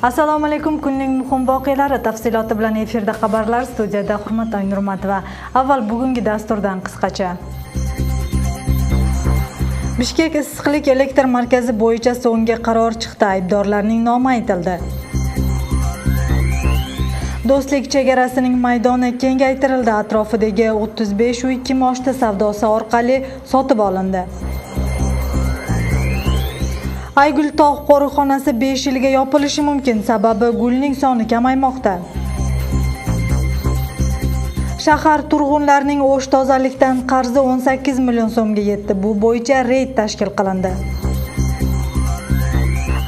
Assalomu alaykum. Kunning muhim voqealari tafsiloti bilan efirda xabarlar. Studiyada Hurmat Aynurmatova. Avval bugungi dasturdan qisqacha. Bishkek issiqlik elektr markazi bo'yicha so'nggi qaror chiqdi. Aybdorlarning nomi aytildi. Do'stlik chegarasining maydoni kengaytirildi. Atrofidagi 35 uy kimoshdi savdosi orqali sotib olindi. Aygul tog' qo'riqxonasi 5 yilga yopilishi mumkin, sababi gulning soni kamaymoqda. Shahar turg'unlarining o'sh tozalikdan qarzi 18 million so'mga yetdi. Bu bo'yicha reyd tashkil qilindi.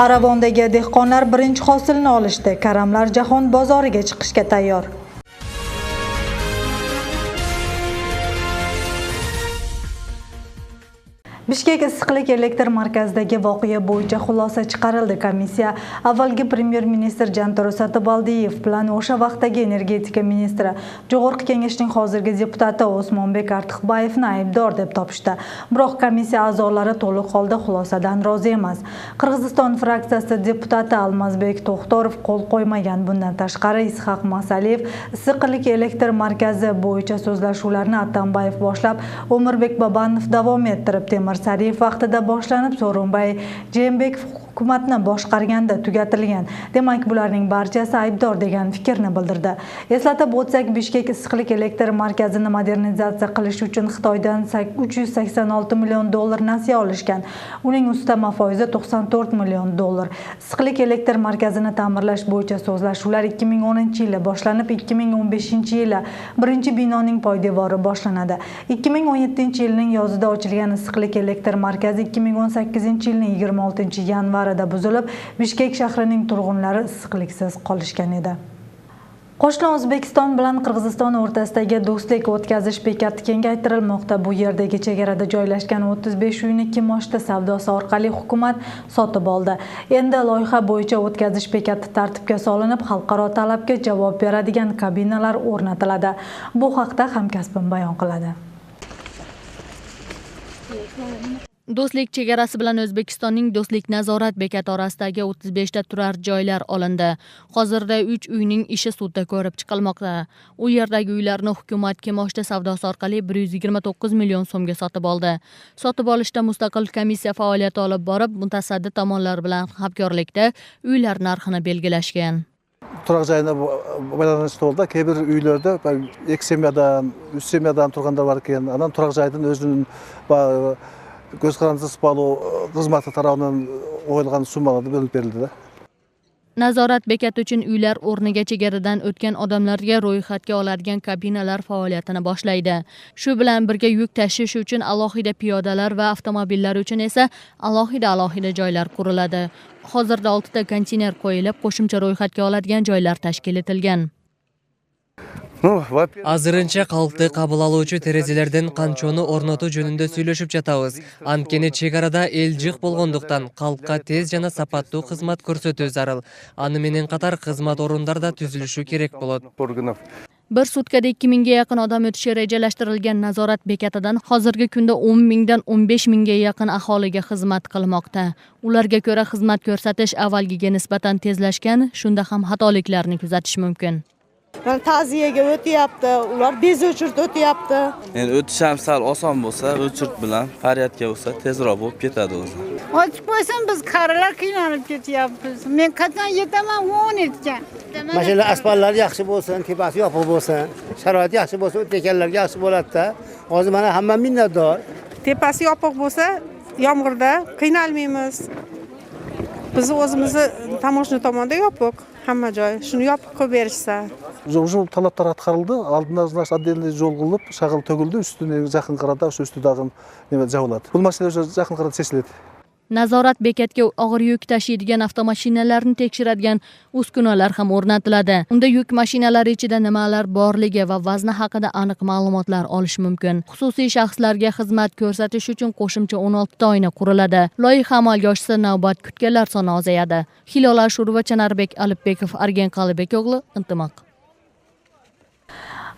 Aravondagi dehqonlar birinchi hosilni olishdi. Karamlar jahon bozoriga chiqishga tayyor. Bishkek issiqlik elektr markazidagi voqea bo'yicha xulosa chiqarildi. Komissiya avvalgi Premier ministr Jantaro Satobaldiyev bilan o'sha vaqtdagi energetika ministri Jo'g'org'i Kengashning hozirgi deputati Osmonbek Artiqbayevni aybdor deb topishdi. Biroq komissiya a'zolari to'liq holda xulosadan rozi emas. Qirg'iziston fraksiyasi deputati Almazbek To'xtorov qo'l qo'ymagan. Bundan tashqari Is'hoq Masaliyev issiqlik elektr markazi bo'yicha so'zlashuvlarni Atambayev boshlab, O'mirbek Bobanov davom ettirib, Temir Sariyev vaqtida boshlanib, So'ronbay Jeenbekov hukumatni boshqarganda tugatilgan. Demak, bularning barchasi aybdor degan fikrni bildirdi. Eslatib o'tsak, Bishkek issiqlik elektr markazini modernizatsiya qilish uchun Xitoydan 386 million dollar nasiya olishgan. Uning ustama foizi 94 million dollar. Issiqlik elektr markazini ta'mirlash bo'yicha so'zlashuvlar 2010-yili boshlanib, 2015-yili birinchi binoning poydevori boshlanadi. 2017-yilning yozida ochilgan issiqlik elektr markazi 2018-yilning 26-yanvarida buzilib, Bishkek shahrining turg'unlari issiqliksiz qolishgan edi. Qo'shni O'zbekiston bilan Qirg'iziston o'rtasidagi do'stlik o'tkazish bekati kengaytirilmoqda. Bu yerdagi chegarada joylashgan 35 uyni kimoshdi savdosi orqali hukumat sotib oldi. Endi loyiha bo'yicha o'tkazish bekati tartibga solinib, xalqaro talabga javob beradigan kabinalar o'rnatiladi. Bu haqda hamkasbim bayon qiladi. Do'stlik chegarasi bilan O'zbekistonning Do'stlik nazorat bekati orasidagi 35 ta turar joylar olindi. Hozirda 3 uyning ishi sudda ko'rib chiqilmoqda. U yerdagi uylarni hukumat kimoshdi savdosi orqali 129 million so'mga sotib oldi. Sotib olishda mustaqil komissiya faoliyat olib borib, mutasaddi tomonlar bilan hamkorlikda uylar narxini belgilashgan. Turar joyina baylanishdi bo'ldi. Кейбір uylarda 2 semyadan, 3 semyadan turganlar var ekan. Anan turar joydan o'zining göz qarandisiz bağlı xizmati tarafından o'yilgan summalarda bölüp berildi. Nazorat bekati uchun uylar o'rniga chegaradan o'tgan odamlarga ro'yxatga oladigan kabinalar faoliyatini boshlaydi. Shu bilan birga yuk tashish uchun alohida piyodalar va avtomobillar uchun esa alohida joylar quriladi. Hozirda 6 ta konteyner qo'yilib, qo'shimcha ro'yxatga oladigan joylar tashkil etilgan. Азырынча калкты кабыл алуучу терезелерден канчону орнотуу жөнүндө сүйлөшүп жатабыз. Анткени чек-арада эл жык болгондуктан калкка тез жана сапаттуу кызмат көрсөтүү зарыл. Аны менен катар кызмат орундар да түзүлүшү керек болот. Bir sutkada 2000 ga yaqin odam o'tishi rejalashtirilgan nazorat bekatidan hozirgi kunda 10 mingdan 15 mingga yaqin aholiga xizmat qilmoqda. Ularga ko'ra xizmat ko'rsatish avvalgiga nisbatan tezlashgan, shunda ham xatoliklarni kuzatish mumkin. Ta'ziyaga o'tyapti, ular bez o'chirt o'tyapti. Endi o'tish ham sal oson bo'lsa, o'chirt bilan faryodga bo'lsa tezroq bo'lib ketadi o'zi. Ochib qo'ysam biz qarilar qiynalib ketyapmiz. Men qachon yetaman 10 etgan. Mashina asfaltlar yaxshi bo'lsin, tepasi yopiq bo'lsin, sharoit yaxshi bo'lsa, o'tganlarga yaxshi bo'ladi-da. Hozir mana hamma minnatdor. Tepasi yopiq bo'lsa, yomg'irda qiynalmaymiz. Biz o'zimizni tamoshni tomonda yopiq, hamma joy. Shuni yopiq qilib berishsa. Уже талаптар атқарылды, алдында отдельный жол қылып, шағыл төгілді, үстіне жақын қарада, үсті дағын жабылады. Бұл мәселе уже жақын қарада шешіледі. Nazorat bekatga og'ir yuk tashiydigan avtomashinalarni tekshiradigan uskunalar ham o'rnatiladi. Unda yuk mashinalari ichida nimalar borligi va vazni haqida aniq ma'lumotlar olish mumkin. Xususiy shaxslarga xizmat ko'rsatish uchun qo'shimcha 16 ta oyna quriladi. Loyiha amalga oshsa navbat kutganlar soni ozayadi. Hilola Ashurova, Chanarbek Alibekov, Argen Qalibek o'g'li, Intimaq.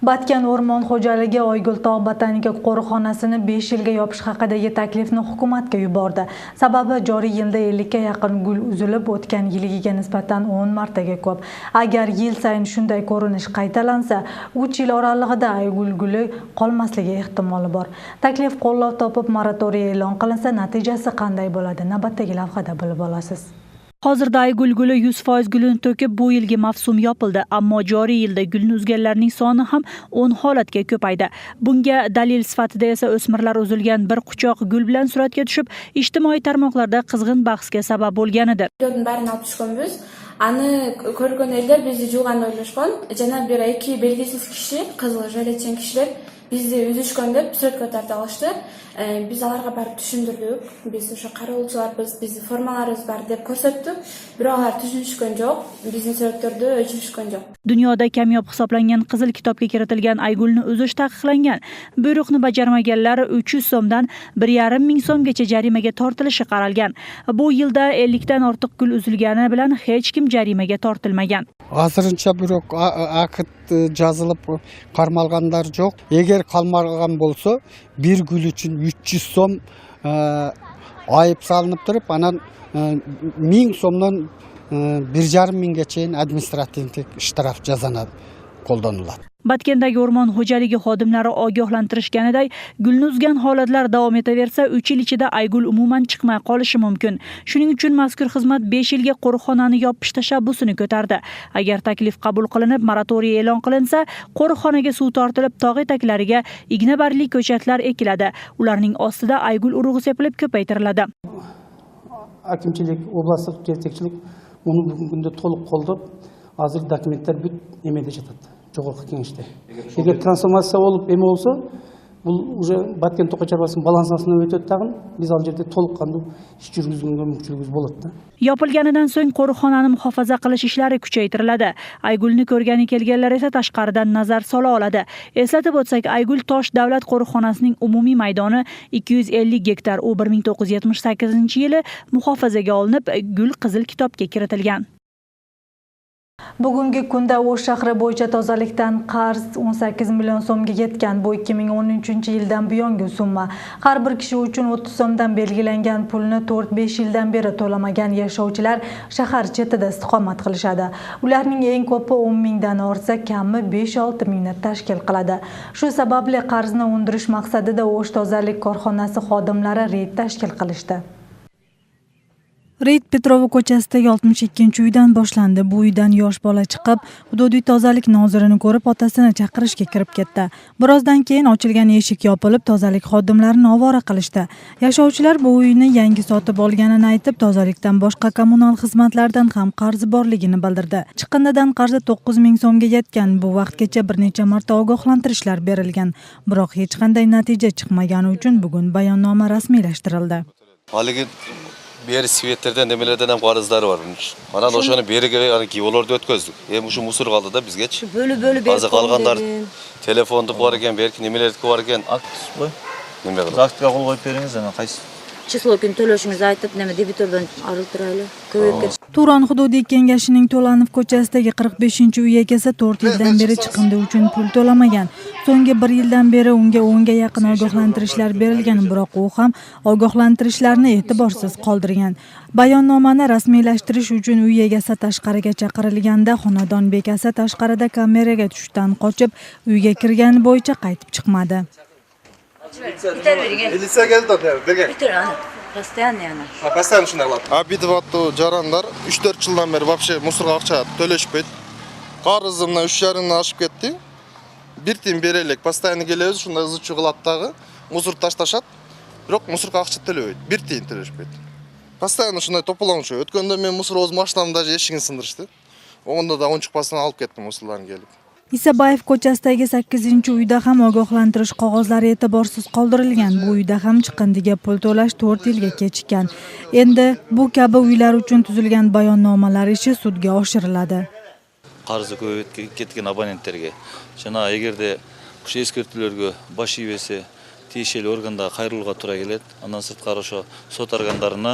Batkan o'rmon xo'jaligi Oygultog' botanika qo'riqxonasini 5 yilga yopish haqidagi taklifni hukumatga yubordi. Sababi joriy yilda 50 ga yaqin gul uzilib, o'tgan yilgiga nisbatan 10 martaga ko'p. Agar yil sayin shunday ko'rinish qaytalansa, 3 yil oralig'ida Aygul guli qolmasligi ehtimoli bor. Taklif qo'llov topib, moratoriy e'lon qilinsa, natijasi qanday bo'ladi? Navbatdagi lavhada bilib olasiz. Hozirda Aygul guli 100% gulini to'kib, bu yilgi mavsum yopildi, ammo joriy yilda gulni uzganlarning soni ham 10 holatga ko'paydi. Bunga dalil sifatida esa o'smirlar uzilgan bir quchoq gul bilan suratga tushib, ijtimoiy tarmoqlarda qizg'in bahsga sabab bo'lgan edi. Barini olib tushganmiz. Ani ko'rgan ellar bizni jo'g'an o'ylashgan. Janob bera ikki belgisiz kishi, qizil joylatgan kishilar bizni uzishgan deb surat ko'tardi olishdi. Biz ularga barib tushundirdik. Biz o'sha qarovchilar bizni formalarimiz bor deb ko'rsatdik. Biroq ular tushunishgan yo'q. Bizni suratlarda o'chirishgan yo'q. Dunyoda kamyob hisoblangan qizil kitobga kiritilgan aygulni uzish taqiqlangan. Buyruqni bajarmaganlar 300 so'mdan 1,5 ming so'mgacha jarimaga tortilishi qaralgan. Bu yilda 50 dan ortiq gul uzilgani bilan hech kim jarimaga tortilmagan. Hozircha biroq aqd жазылып кармалгандар жок. Эгер калмаган болсо, bir gül үчүн 300 сом айып салынып туруп, анан 1000 сомдон 1,5 миңге чейин административдик штраф жазаланат колдонулат. Batkandagi o'rmon xo'jaligi xodimlari ogohlantirishganiday, gulni uzgan holatlar davom etaversa, 3 yil ichida aygul umuman chiqmay qolishi mumkin. Shuning uchun mazkur xizmat 5 yilga qo'riqxonani yopish tashabbusini ko'tardi. Agar taklif qabul qilinib, moratoriy e'lon qilinsa, qo'riqxonaga suv tortilib, tog' etaklariga ignabarli ko'chatlar ekiladi. Ularning ostida aygul urug'i sepilib ko'paytiriladi. Akimchilik, oblastlik yetakchilik uni bugungi kunda to'liq qo'llab, hozir dokumentlar bit emede жатат. Жоғарғы кеңеште. Егер трансформация болып эме болса, бұл уже Баткен тоқа чарбасының балансасына өтеді тағын, biz ал жерде толыққанды іс жүргізуге мүмкіншілігіміз болады. Yopilganidan so'ng qo'riqxonani muhofaza qilish ishlari kuchaytiriladi. Aygulni ko'rgani kelganlar esa tashqaridan nazar sola oladi. Eslatib o'tsak, Aygul Tosh davlat qo'riqxonasining umumiy maydoni 250 gektar, u 1978-yili muhofazaga olinib, gul qizil kitobga kiritilgan. Bugungi kunda O'sh shahri bo'yicha tozalikdan qarz 18 million so'mga yetgan. Bu 2013-yildan buyongi summa. Har bir kishi uchun 30 so'mdan belgilangan pulni 4-5 yildan beri to'lamagan yashovchilar shahar chetida istiqomat qilishadi. Ularning eng ko'pi 10 mingdan ortsa, kami 5-6 mingni tashkil qiladi. Shu sababli qarzni undirish maqsadida O'sh tozalik korxonasi xodimlari reyd tashkil qilishdi. Reyd Petrova ko'chasidagi 62-uydan boshlandi. Bu uydan yosh bola chiqib, hududiy tozalik nozirini ko'rib, otasini chaqirishga kirib ketdi. Birozdan keyin ochilgan eshik yopilib, tozalik xodimlarini ovora qilishdi. Yashovchilar bu uyni yangi sotib olganini aytib, tozalikdan boshqa kommunal xizmatlardan ham qarzi borligini bildirdi. Chiqindidan qarzi 9 ming so'mga yetgan. Bu vaqtgacha bir necha marta ogohlantirishlar berilgan. Biroq hech qanday natija chiqmagani uchun bugun bayonnoma rasmiylashtirildi. Beri sivetlerden demelerden hem qarzları var. Anan oşanı beriga givolarda ötközdik. Hem şu musur kaldı da biz geç. Bölü berip kalganlar telefonduk var eken, belki nemelerdik var eken. Aktus bu. Neme qilib? Zaktga qo'l qo'yib beringiz ana qaysi? Число kun to'lashingizni aytib, nima debitordan araltirayli. Ko'payib Turon hududiy kengashining To'lanov ko'chasidagi 45-uy egasi 4 yildan beri chiqindi uchun pul to'lamagan. So'nggi 1 yildan beri unga 10 ga yaqin ogohlantirishlar berilgan, biroq u ham ogohlantirishlarni e'tiborsiz qoldirgan. Bayonnomani rasmiylashtirish uchun uy egasi tashqariga chaqirilganda, xonadon bekasi tashqarida kameraga tushdan qochib, uyga kirgani bo'yicha qaytib chiqmadi. Elisa geldi de bergen. Bitir ana. Постоянно ana. Постоянно şunday qiladi. Abidvatto jaranlar 3-4 yıldan beri вообще musurga akça töleşpeydi. Qarızımdan 3,5 aşıp ketdi. Bir tim berelek, постоянно kelebiz, şunday ızıçı qılatdağı musur taştaşat. Biroq musurga akça төлebeydi. Bir tim töleşpeydi. Постоянно şunday toplamışı. Ötkende men musur o'z mashinamda eshigini sindirishdi. Onda da 10 chiqpasdan olib ketdim musurlarni kelib. Isabayev ko'chasidagi 8-uyda ham ogohlantirish qog'ozlari e'tiborsiz qoldirilgan. Bu uyda ham chiqindiga pul to'lash 4 yilga kechikkan. Endi bu kabi uylar uchun tuzilgan bayonnomalar ishi sudga oshiriladi. Qarzi ko'p ketgan abonentlarga, jana egerde o'sha eskirtuvlarga bosh ivesi tegishli organda qayrilga to'g'ri keladi. Andan sirtqari o'sha sot organlarini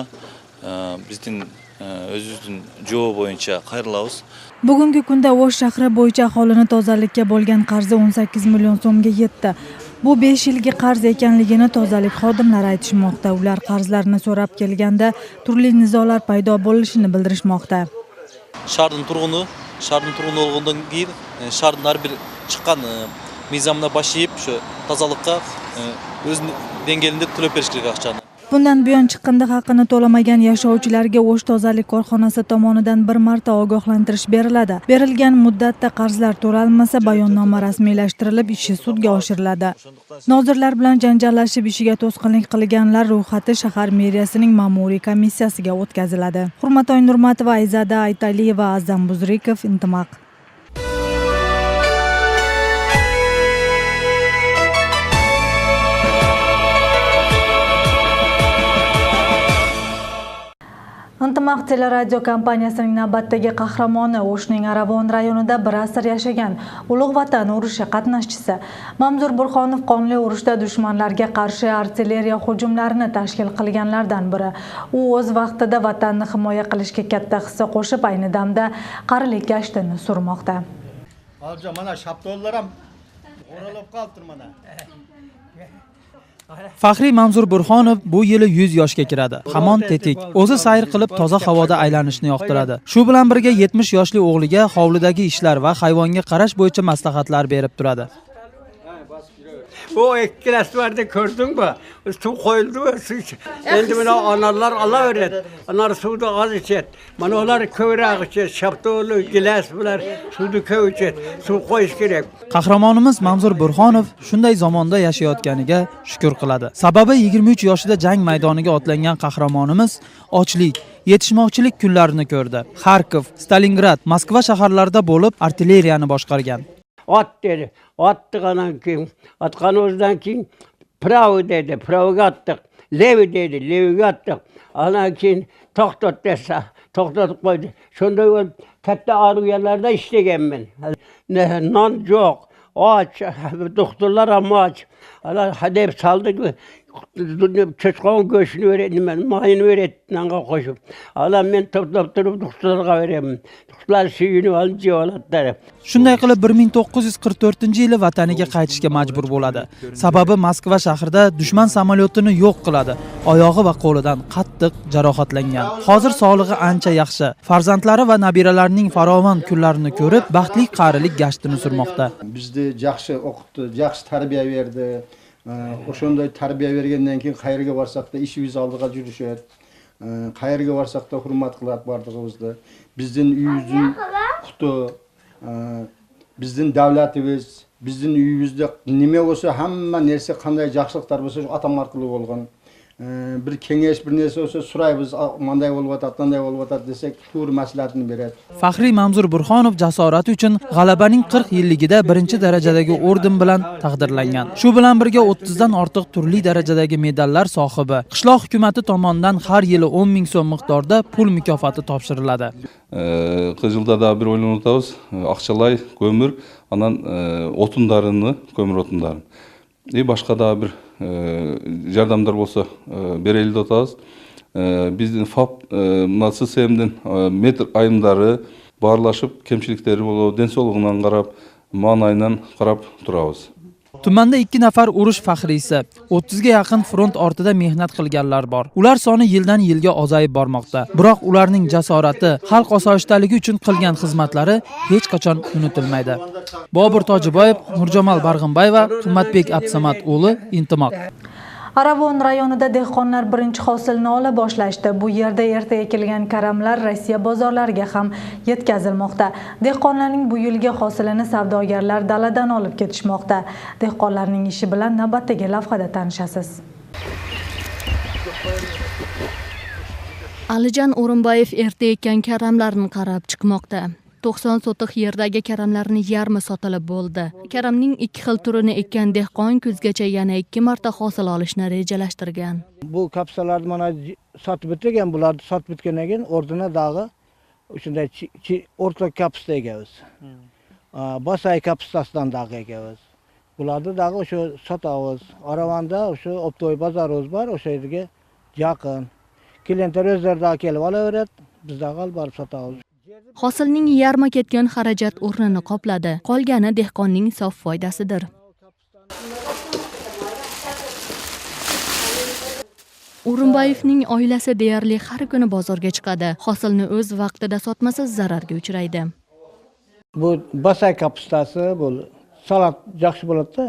bizning өзүбүздүн жобо боюнча кайрылабыз. Bugungi kunda O'sh shahri bo'yicha aholini tozalikka bo'lgan qarzi 18 million so'mga yetdi. Bu 5 yilgi qarz ekanligini tozalik xodimlari aytishmoqda. Ular qarzlarni so'rab kelganda turli nizolar paydo bo'lishini bildirishmoqda. Шаардын тургуну болгондон кийин шаардын ар бир чыккан мыйзамына баш ийип, ошо тазалыкка өзүнүн деңгээлинде төлөп бериш керек акчаны. Bundan buyon chiqindi haqini to'lamagan yashovchilarga O'sh tozalik korxonasi tomonidan bir marta ogohlantirish beriladi. Berilgan muddatda qarzlar to'lanmasa, bayonnoma rasmiylashtirilib, ishi sudga oshiriladi. Nozirlar bilan janjallashib ishiga to'sqinlik qilganlar ro'yxati shahar meriyasining ma'muriy komissiyasiga o'tkaziladi. Hurmatoy Nurmatova, Ayzada Aytaliyeva, Azam Buzrikov, Intimaq. Intimaq teleradio kompaniyasining navbatdagi qahramoni O'shning Aravon rayonida bir asr yashagan Ulug' Vatan urushi qatnashchisi Mamzur Burxonov qonli urushda dushmanlarga qarshi artilleriya hujumlarini tashkil qilganlardan biri. U o'z vaqtida vatanni himoya qilishga katta hissa qo'shib, ayni damda qarilik gashtini surmoqda. Hozir mana shaptollar ham o'ralab qolibdir mana. Faxriy Mamzur Burxonov bu yili 100 yoshga kiradi. Hamon tetik, o'zi sayr qilib toza havoda aylanishni yoqtiradi. Shu bilan birga 70 yoshli o'g'liga hovlidagi ishlar va hayvonga qarash bo'yicha maslahatlar berib turadi. Bu ikkilaslarda ko'rdingmi? Suv qo'yildi-ku, endi mana onalar olaveradi. Anar suvni oz ichadi. Mana ular ko'rak ichadi, shaptoli, gilas bilan suvni ko'p ichadi. Suv qo'yish kerak. Qahramonimiz Mamzur Burxonov shunday zamonda yashayotganiga shukr qiladi. Sababi 23 yoshida jang maydoniga otlangan qahramonimiz ochlik, yetishmoqchilik kunlarini ko'rdi. Xarkov, Stalingrad, Moskva shaharlarida bo'lib artilleriyani boshqargan. Ot dedi. Attıqanan keyin, atqanımızdan keyin pravi dedi, praviga attık. Levi dedi, leviga attık. Anan keyin to'xtat desa, to'xtatib qo'ydi. Shunday bo'lib katta arıyalarda ishlaganman. Non yo'q, och, doktorlar ham och. Ana hadeb saldik. Çocuğun göğsünü öğrettim ben, mayını öğrettim koşup. Alam men toplab turib doktorlarga beraman. Doktorlar suyunib olib javolatlar. Shunday qilib 1944-yili vataniga qaytishga majbur bo'ladi. Sababi Moskva shahrida dushman samolyotini yo'q qiladi. Oyog'i va qo'lidan qattiq jarohatlangan. Hozir sog'lig'i ancha yaxshi. Farzandlari va nabiralarining farovon kunlarini ko'rib, baxtli qarilik gashtini surmoqda. Bizni yaxshi o'qitdi, yaxshi tarbiya berdi. O'shanday tarbiya bergandan keyin qayerga borsak da ishimiz oldiga yurishadi. Qayerga borsak da hurmat qilib bordig'imizni. Bizning uyimizning quti, bizning davlatimiz, bizning uyimizda nima bo'lsa, hamma narsa qanday yaxshiliklar bo'lsa, shu atam orqali bo'lgan. Bir kengash bir narsa bo'lsa, so'raymiz, qanday bo'lyapti, qanday bo'lyapti desak, to'g'ri maslahatini beradi. Faxriy Mamzur Burxonov jasorati uchun g'alabaning 40 yilligida 1-darajadagi orden bilan taqdirlangan. Shu bilan birga 30 dan ortiq turli darajadagi medallar sohibi. Qishloq hukumatı tomonidan har yili 10 ming so'm miqdorida pul mukofoti topshiriladi. Qizilda da bir o'ylanib o'tamiz. Aqchalay, ko'mir, anan o'tinlarini, ko'mir o'tinlarini. Boshqa da bir yardımlar bolsa bereli otaz. Bizden FAP nasıl semden metr ayımları barlaşıp kemçilikleri bolu densolığından qarab, manayından qarab turabız. Tumanda 2 nafar urush faxriysi, 30 ga yaqin front ortida mehnat qilganlar bor. Ular soni yildan yilga ozayib bormoqda. Biroq ularning jasorati, xalq osoyishtaligi uchun qilgan xizmatlari hech qachon unutilmaydi. Bobur Tojiboyev, Nurjamol Barg'imbayeva, Qimmatbek Absamat o'g'li, Intimaq. Aravon rayonida dehqonlar birinchi hosilni ola boshlashdi. Bu yerda erta ekilgan karamlar Rossiya bozorlariga ham yetkazilmoqda. Dehqonlarning bu yilgi hosilini savdogarlar daladan olib ketishmoqda. Dehqonlarning ishi bilan navbatdagi lavhada tanishasiz. Alijon O'rinboyev erta ekkan karamlarni qarab chiqmoqda. 90 sotiq yerdagi karamlarning yarmi sotilib bo'ldi. Karamning 2 xil turini ekkan dehqon kuzgacha yana 2 marta hosil olishni rejalashtirgan. Bu kapsalarni mana sotib bitgan, bularni sotib bitgandan keyin o'rnina dag'i shunday o'rta kapsta ekamiz. Bosay kapstasidan dag'i ekamiz. Bularni dag'i o'sha sotamiz. Aravanda o'sha Optoy bozorimiz bor, o'sha yerga yaqin. Klientlar o'zlaridan kelib olaveradi. bizda olib borib sotamiz. Hosilning yarmi ketgan xarajat o'rnini qopladi. Qolgani dehqonning sof foydasidir. O'rinbayevning oilasi deyarli har kuni bozorga chiqadi. Hosilni o'z vaqtida sotmasa zararga uchraydi. Bu basay kapustasi, bu salat yaxshi bo'ladi-da.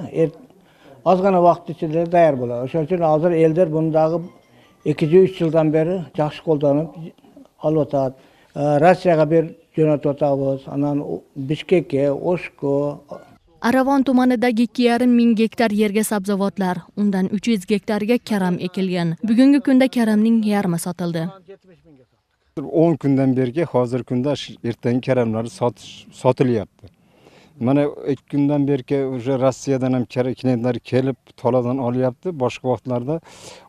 Ozgina vaqt ichida tayyor bo'ladi. O'shaning uchun hozir eldir bundagi 2-3 yildan beri yaxshi qo'llanib olyotadi. Rossiyaga bir jo'natib o'tamiz. Anan Bishkekka, Oshko. Aravon tumanidagi 2,5 ming gektar yerga sabzavotlar, undan 300 gektarga karam ekilgan. Bugungi kunda karamning yarmi sotildi. 10 kundan beri hozir kunda ertangi karamlar sotilyapti. Mana 2 kundan beri o'sha Rossiyadan ham klientlar kelib toladan olyapti. Boshqa vaqtlarda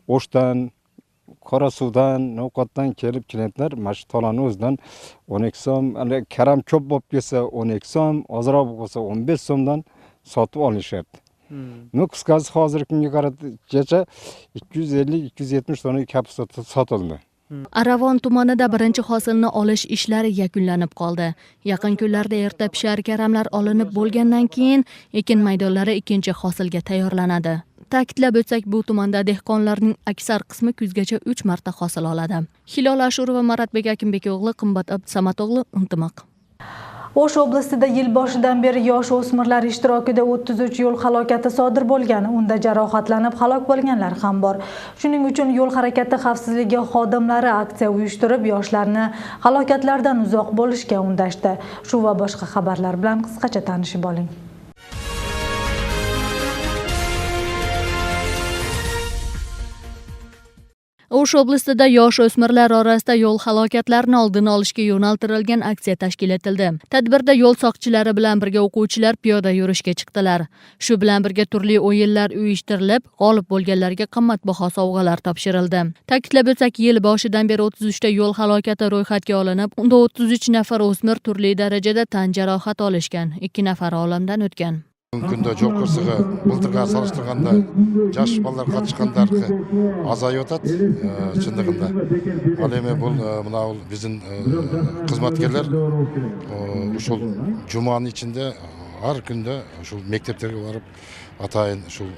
O'shdan, Qorasuvdan, Novqotdan kelib klientlar mana shu tolani o'zidan 12 so'm, karam ko'p bo'lib kelsa 12 so'm, ozroq bo'lsa 15 so'mdan sotib olishyapti. Qisqasi hozirgi kunga qaraganda 250-270 tonna kapusta sotildi. Aravon tumanida birinchi hosilni olish ishlari yakunlanib qoldi. Yaqin kunlarda erta pishar karamlar olinib bo'lgandan keyin ekin maydonlari ikkinchi hosilga tayyorlanadi. Ta'kidlab o'tsak, bu tumanda dehqonlarning aksar qismi kuzgacha 3 marta hosil oladi. Hilol Ashurova, Maratbek Akimbek o'g'li, Qimbat Abdusamad o'g'li, Untimoq. O'sh oblasida yil boshidan beri yosh o'smirlar ishtirokida 33 yo'l halokati sodir bo'lgan. Unda jarohatlanib halok bo'lganlar ham bor. Shuning uchun yo'l harakati xavfsizligi xodimlari aksiya uyushtirib, yoshlarni halokatlardan uzoq bo'lishga undashdi. Shu va boshqa xabarlar bilan qisqacha tanishib oling. O'sh oblastida yosh o'smirlar orasida yo'l halokatlarini oldini olishga yo'naltirilgan aksiya tashkil etildi. Tadbirda yo'l soqchilari bilan birga o'quvchilar piyoda yurishga chiqdilar. Shu bilan birga turli o'yinlar uyushtirilib, g'olib bo'lganlarga qimmatbaho sovg'alar topshirildi. Ta'kidlab o'tsak, yil boshidan beri 33 ta yo'l halokati ro'yxatga olinib, unda 33 nafar o'smir turli darajada tan jarohat olishgan, 2 nafar olamdan o'tgan. Kunda жол кырсыгы былтырга салыштырганда жаш балдар катышкандаркы азайып атат чындыгында. Ал эми бул мына биздин кызматкерлер ушул жуманын ичинде ар күндө ушул мектептерге барып атайын ушул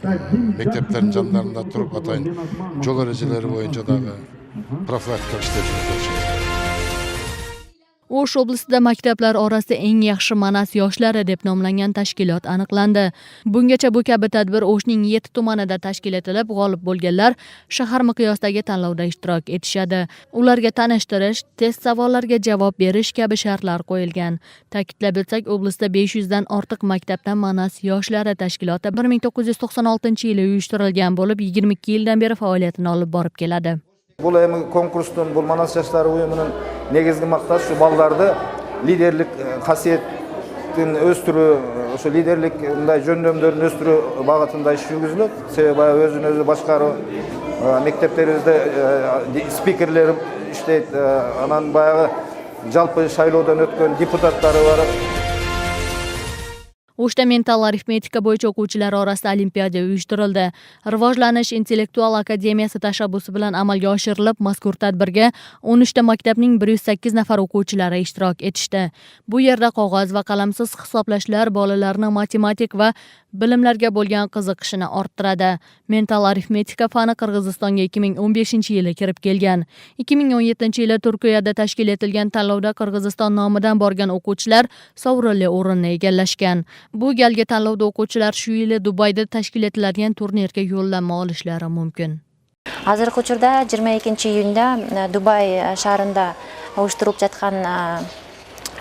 мектептердин жандарында туруп атайын жол эрежелери боюнча дагы профилактика иштеп жүрүшөт. O'sh oblastida maktablar orasida eng yaxshi Manas yoshlari deb nomlangan tashkilot aniqlandi. Bungacha bu kabi tadbir O'shning 7 tumanida tashkil etilib, g'olib bo'lganlar shahar miqyosidagi tanlovda ishtirok etishadi. Ularga tanishtirish, test savollarga javob berish kabi shartlar qo'yilgan. Ta'kidlab o'tsak, oblastda 500 dan ortiq maktabda Manas yoshlari tashkiloti 1996-yili uyushtirilgan bo'lib, 22 yildan beri faoliyatini olib borib keladi. Бұл эми конкурстун, бұл Манас жаштары уюмунун негизги макташы ушу балдарды лидерлик касиеттин өстүрүү, ошо лидерлик мындай жөндөмдөрүн өстүрүү багытында иш жүргүзүлөт. Себеби өзүн өзү башкаруу мектептерибизде спикерлер иштейт, анан баягы жалпы шайлоодон өткөн депутаттары бар. O'shda mental arifmetika bo'yicha o'quvchilar orasida olimpiada uyushtirildi. Rivojlanish intellektual akademiyasi tashabbusi bilan amalga oshirilib, mazkur tadbirga 13 ta maktabning 108 nafar o'quvchilari ishtirok etishdi. Bu yerda qog'oz va qalamsiz hisoblashlar bolalarni matematik va bilimlarga bo'lgan qiziqishini orttiradi. Mental arifmetika fani Qirg'izistonga 2015-yili kirib kelgan. 2017-yili Turkiyada tashkil etilgan tanlovda Qirg'iziston nomidan borgan o'quvchilar sovrinli o'rinni egallashgan. Bu galgi tanlovda o'quvchilar shu yili Dubayda tashkil etiladigan turnirga yo'llanma olishlari mumkin. Hozirgi uchurda 22-iyunda Dubay shahrida uyushtirilib жатқан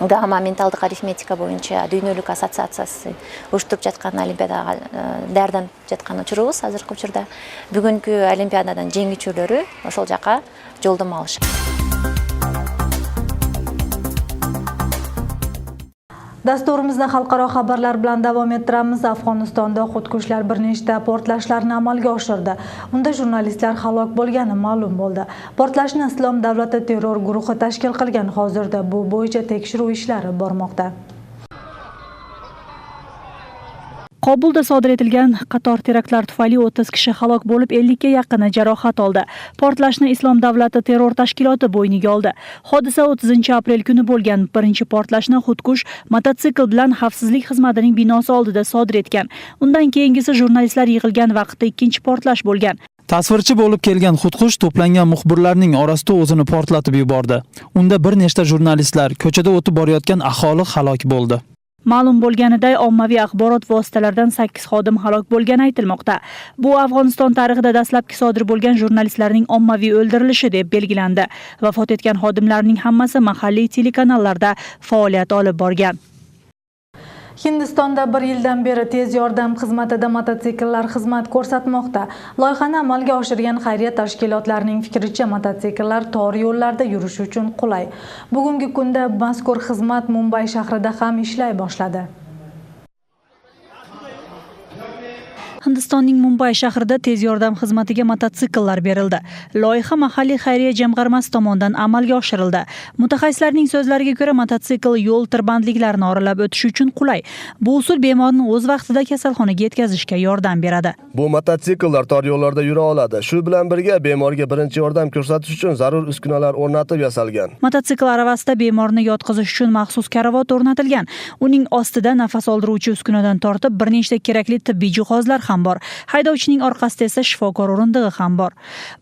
Гамма менталдык арифметика боюнча дүйнөлүк ассоциациясы uyushtirup жатқан олимпиадага даярданып жаткан учурубуз. Азыркы учурда бүгүнкү олимпиададан жеңүүчүлөрү ошол жака жолдомо алышат. Dasturimizda xalqaro xabarlar bilan davom ettiramiz. Afg'onistonda xudkushlar bir nechta portlashlarni amalga oshirdi. Unda jurnalistlar halok bo'lgani ma'lum bo'ldi. Portlashni Islom davlati terror guruhi tashkil qilgan. Hozirda bu bo'yicha tekshiruv ishlari bormoqda. Kobulda sodir etilgan qator teraktlar tufayli 30 kishi halok bo'lib, 50 ga yaqini jarohat oldi. Portlashni Islom davlati terror tashkiloti bo'yniga oldi. Hodisa 30 aprel kuni bo'lgan. Birinchi portlashni xudkush mototsikl bilan xavfsizlik xizmatining binosi oldida sodir etgan. Undan keyingisi jurnalistlar yig'ilgan vaqtda ikkinchi portlash bo'lgan. Tasvirchi bo'lib kelgan xudkush to'plangan muxbirlarning orasida o'zini portlatib yubordi. Unda bir nechta jurnalistlar, ko'chada o'tib borayotgan aholi halok bo'ldi. Ma'lum bo'lganiday, ommaviy axborot vositalaridan 8 xodim halok bo'lgani aytilmoqda. Bu Afg'oniston tarixida dastlabki sodir bo'lgan jurnalistlarning ommaviy o'ldirilishi deb belgilandi. Vafot etgan xodimlarning hammasi mahalliy telekanallarda faoliyat olib borgan. Hindistonda 1 yildan beri tez yordam xizmatida mototsikllar xizmat ko'rsatmoqda. Loyihani amalga oshirgan xayriya tashkilotlarining fikricha, mototsikllar tor yo'llarda yurish uchun qulay. Bugungi kunda mazkur xizmat Mumbay shahrida ham ishlay boshladi. Hindistonning Mumbay shahrida tez yordam xizmatiga mototsikllar berildi. Loyiha mahalliy xayriya jamg'armasi tomonidan amalga oshirildi. Mutaxassislarning so'zlariga ko'ra, mototsikl yo'l tirbandliklarini oralab o'tish uchun qulay. Bu usul bemorni o'z vaqtida kasalxonaga yetkazishga yordam beradi. Bu mototsikllar tor yo'llarda yura oladi. Shu bilan birga bemorga birinchi yordam ko'rsatish uchun zarur uskunalar o'rnatib yasalgan. Mototsikl aravasida bemorni yotqizish uchun maxsus karavot o'rnatilgan. Uning ostida nafas oldiruvchi uskunadan tortib bir nechta kerakli tibbiy jihozlar ham bor. Haydovchining orqasida esa shifokor o'rindig'i ham bor.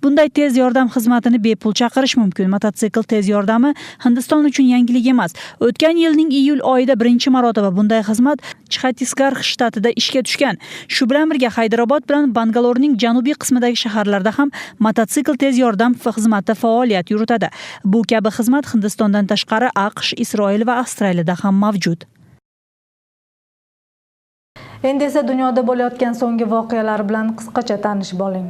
Bunday tez yordam xizmatini bepul chaqirish mumkin. Mototsikl tez yordami Hindiston uchun yangilik emas. O'tgan yilning iyul oyida birinchi marotaba bunday xizmat Chhattisgarh shtatida ishga tushgan. Shu bilan birga Haydarobod bilan Bangalorning janubiy qismidagi shaharlarda ham mototsikl tez yordam xizmati faoliyat yuritadi. Bu kabi xizmat Hindistondan tashqari AQSh, Isroil va Avstraliyada ham mavjud. Endi esa dunyoda bo'layotgan so'nggi voqealar bilan qisqacha tanishib oling.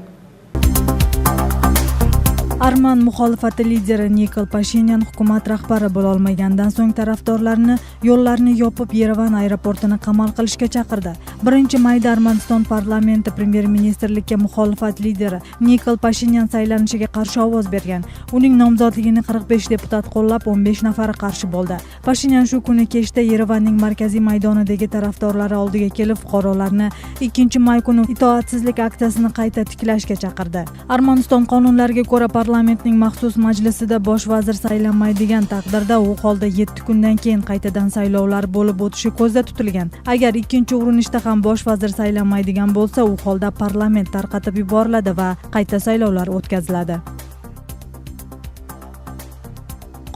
Arman muxolifati lideri Nikol Pashinyan hukumat rahbari bo'la olmagandan so'ng tarafdorlarini yo'llarni yopib Yerevan aeroportini qamal qilishga chaqirdi. 1-mayda Armaniston parlamenti premyer ministrlikka muxolifat lideri Nikol Pashinyan saylanishiga qarshi ovoz bergan. Uning nomzodligini 45 deputat qo'llab, 15 nafari qarshi bo'ldi. Pashinyan shu kuni kechda Yerevanning markaziy maydonidagi tarafdorlari oldiga kelib, fuqarolarni 2-may kuni itoatsizlik aksiyasini qayta tiklashga chaqirdi. Armaniston qonunlariga ko'ra parlamentning maxsus majlisida bosh vazir saylanmaydigan taqdirda u holda 7 kundan keyin qaytadan saylovlar bo'lib o'tishi ko'zda tutilgan. Agar ikkinchi urinishda ham bosh vazir saylanmaydigan bo'lsa, u holda parlament tarqatib yuboriladi va qayta saylovlar o'tkaziladi.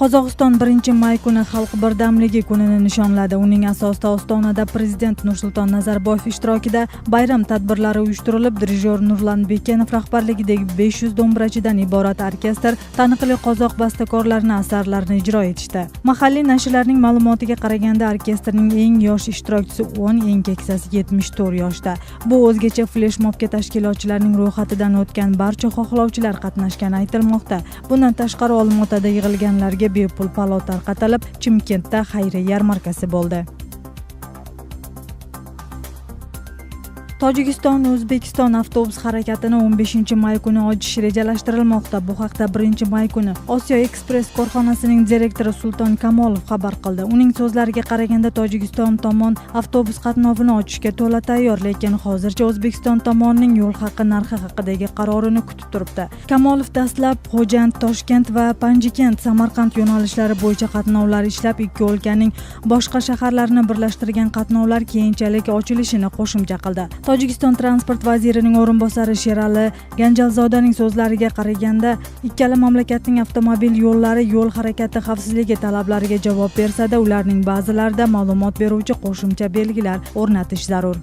Qozog'iston 1-may kuni xalq birdamligi kunini nishonladi. Uning asosida Ostonada prezident Nursulton Nazarboyev ishtirokida bayram tadbirlari uyushtirilib, dirijor Nurlan Bekenov rahbarligidagi 500 do'mbirachidan iborat orkestr taniqli qozoq bastakorlarining asarlarini ijro etishdi. Mahalliy nashrlarning ma'lumotiga qaraganda, orkestrning eng yosh ishtirokchisi 10, eng keksasi 74 yoshda. Bu o'zgacha fleshmobga tashkilotchilarning ro'yxatidan o'tgan barcha xohlovchilar qatnashgani aytilmoqda. Bundan tashqari Olmaotada yig'ilganlarga bepul palov tarqatilib, Chimkentda xayriya yarmarkasi bo'ldi. Tojikiston-O'zbekiston avtobus harakatini 15-may kuni ochish rejalashtirilmoqda. Bu haqda 1-may kuni Osiyo Express korxonasining direktori Sulton Kamolov xabar qildi. Uning so'zlariga qaraganda, Tojikiston tomon avtobus qatnovini ochishga to'la tayyor, lekin hozircha O'zbekiston tomonining yo'l haqi narxi haqidagi qarorini kutib turibdi. Kamolov dastlab Xo'jand, Toshkent va Panjikent, Samarqand yo'nalishlari bo'yicha qatnovlar ishlab, ikki o'lkaning boshqa shaharlarini birlashtirgan qatnovlar keyinchalik ochilishini qo'shimcha qildi. Tojikiston transport vazirining o'rinbosari Sherali Ganjalzodaning so'zlariga qaraganda, ikkala mamlakatning avtomobil yo'llari yo'l harakati xavfsizligi talablariga javob bersa-da, ularning ba'zilarida ma'lumot beruvchi qo'shimcha belgilar o'rnatish zarur.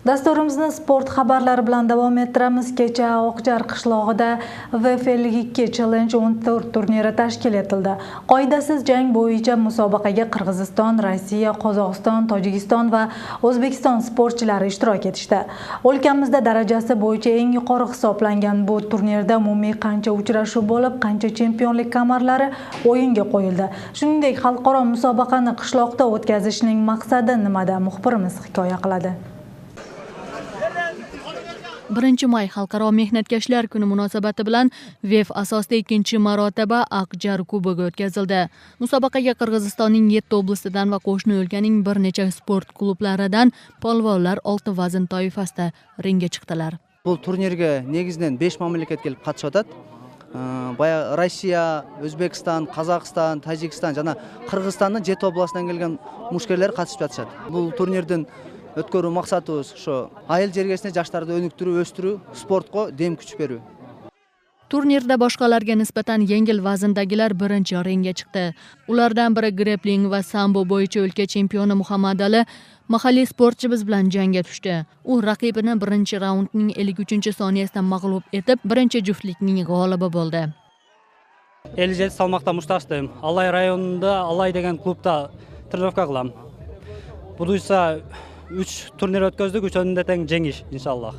Dasturimizni sport xabarlari bilan davom ettiramiz. Kecha Oqjar qishlog'ida VF2 Challenge 14 turniri tashkil etildi. Qoidasiz jang bo'yicha musobaqaga Qirg'iziston, Rossiya, Qozog'iston, Tojikiston va O'zbekiston sportchilari ishtirok etishdi. O'lkamizda darajasi bo'yicha eng yuqori hisoblangan bu turnirda umumiy qancha uchrashuv bo'lib, qancha chempionlik kamarlari o'yinga qo'yildi. Shuningdek, xalqaro musobaqani qishloqda o'tkazishning maqsadi nimada? Muxbirimiz hikoya qiladi. 1 may Xalqaro Mehnatkashlar kuni munosabati bilan VEF asosida 2-marotaba Aqjar kubogi o'tkazildi. Musobaqaga Qirg'izistonning 7 oblastidan va qo'shni o'lkaning bir necha sport klublaridan polvonlar 6 vazn toifasida ringga chiqdilar. Bu turnirga negizdan 5 mamlakat kelib qatnashadi. Baya Rossiya, O'zbekiston, Qozog'iston, Tojikiston jana Qirg'izistonning 7 oblastidan kelgan mushkillar qatnashib yotishadi. Bu turnirdan o'tkaru maqsadimiz shu ayol jergasini yoshlarni o'niktirib, o'stirib, sportga dem kuch berib. Turnirda boshqalarga nisbatan yengil vazndagilar birinchi ringga chiqdi. Ulardan biri grappling va sambo bo'yicha o'lka chempioni Muhammad Ali mahalliy sportchimiz bilan jangga tushdi. U raqibini birinchi raundning 53-soniyasida mag'lub etib, birinchi juftlikning g'olibi bo'ldi. 57 salmoqda mushtasdim. Alay rayonida Alay degan klubda trenirovka qilaman. Buduysa 3 turnir o'tkazdik, 3-da teng jengish inshaalloh.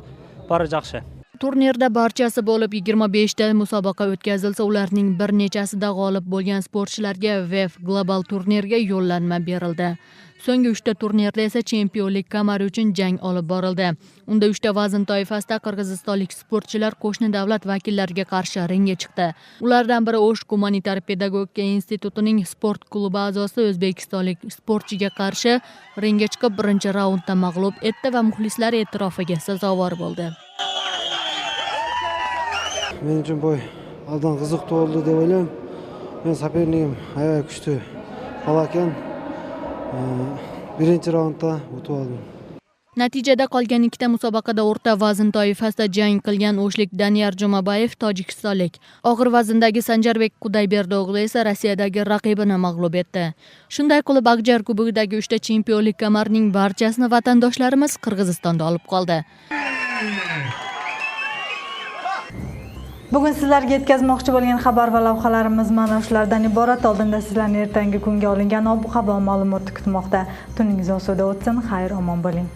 Bari yaxshi. Turnirda barchasi bo'lib 25 ta musobaqa o'tkazilsa, ularning bir nechasida g'olib bo'lgan sportchilarga VEF Global turnirga yo'llanma berildi. So'nggi 3 ta turnirda esa chempionlik kamari uchun jang olib borildi. Unda 3 ta vazn toifasida qirg'izistonlik sportchilar qo'shni davlat vakillariga qarshi ringga chiqdi. Ulardan biri O'sh gumanitar pedagogika institutining sport klubi a'zosi o'zbekistonlik sportchiga qarshi ringga chiqib, birinchi raundda mag'lub etdi va muxlislar e'tirofiga sazovor bo'ldi. Men uchun bo'y aldan qiziq bo'ldi deb o'ylayman. Men sopernigim ayay kuchli bola ekan. Birinchi raundda o'tib oldim. Natijada qolgan 2 ta musobaqada o'rta vazn toifasida jang qilgan o'shlik Daniyar Jumabayev tojikistonlik, og'ir vazndagi Sanjarbek Qudayberdog'li esa Rossiyadagi raqibini mag'lub etdi. Shunday qilib Aqjar kubogidagi 3 ta chempionlik kamarining barchasini vatandoshlarimiz Qirg'izistonda olib qoldi. Bugun sizlarga yetkazmoqchi bo'lgan xabar va lavhalarimiz mana shulardan iborat. Oldinda sizlarni ertangi kunga olingan ob-havo ma'lumoti kutmoqda. Tuningiz osuda o'tsin, xayr omon bo'ling.